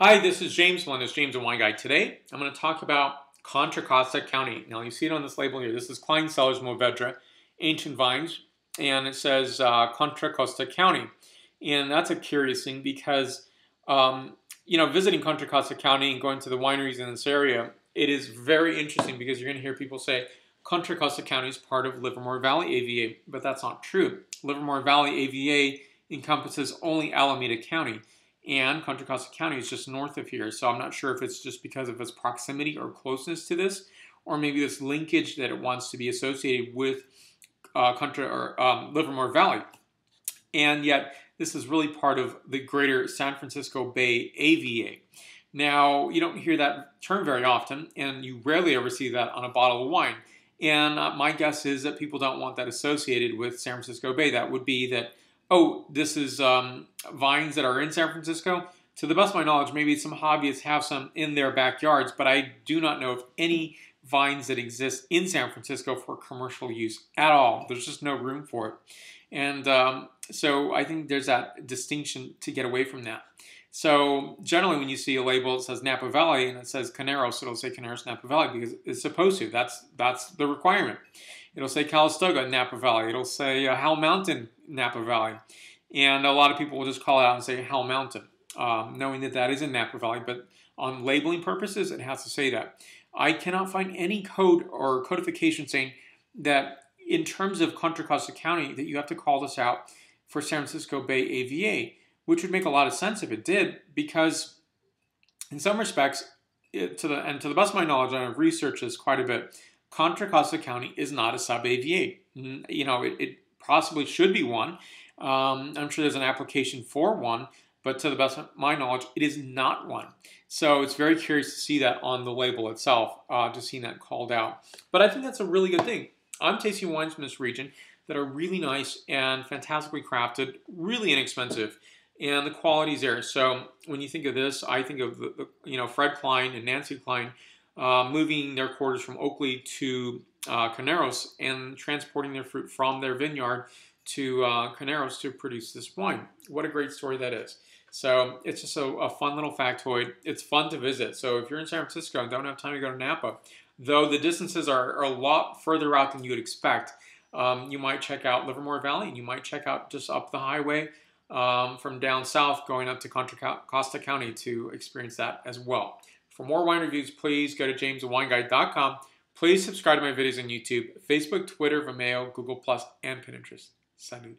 Hi, this is James Melendez, James and Wine Guy. Today, I'm going to talk about Contra Costa County. Now, you see it on this label here. This is Klein Cellars Mourvedre, Ancient Vines, and it says Contra Costa County. And that's a curious thing because, visiting Contra Costa County and going to the wineries in this area, it is very interesting because you're going to hear people say Contra Costa County is part of Livermore Valley AVA, but that's not true. Livermore Valley AVA encompasses only Alameda County. And Contra Costa County is just north of here, so I'm not sure if it's just because of its proximity or closeness to this, or maybe this linkage that it wants to be associated with Livermore Valley. And yet, this is really part of the greater San Francisco Bay AVA. Now, you don't hear that term very often, and you rarely ever see that on a bottle of wine. And my guess is that people don't want that associated with San Francisco Bay. That would be that, oh, this is vines that are in San Francisco. To the best of my knowledge, maybe some hobbyists have some in their backyards, but I do not know of any vines that exist in San Francisco for commercial use at all. There's just no room for it. And so I think there's that distinction to get away from that. So generally when you see a label that says Napa Valley and it says Carneros, it'll say Carneros Napa Valley because it's supposed to. That's the requirement. It'll say Calistoga Napa Valley. It'll say Howell Mountain Napa Valley. And a lot of people will just call it out and say Howell Mountain, knowing that that is in Napa Valley. But on labeling purposes, it has to say that. I cannot find any code or codification saying that in terms of Contra Costa County that you have to call this out for San Francisco Bay AVA, which would make a lot of sense if it did, because in some respects, to the best of my knowledge, and I've researched this quite a bit, Contra Costa County is not a sub-AVA. You know, it possibly should be one. I'm sure there's an application for one, but to the best of my knowledge, it is not one. So it's very curious to see that on the label itself, just seeing that called out. But I think that's a really good thing. I'm tasting wines from this region that are really nice and fantastically crafted, really inexpensive, and the quality's there. So when you think of this, I think of Fred Klein and Nancy Klein moving their quarters from Oakley to Carneros and transporting their fruit from their vineyard to Carneros to produce this wine. What a great story that is. So it's just a fun little factoid. It's fun to visit. So if you're in San Francisco and don't have time to go to Napa, though the distances are a lot further out than you would expect, you might check out Livermore Valley, and you might check out just up the highway from down south going up to Contra Costa County to experience that as well. For more wine reviews, please go to jamesthewineguy.com. Please subscribe to my videos on YouTube, Facebook, Twitter, Vimeo, Google+, and Pinterest. Salut.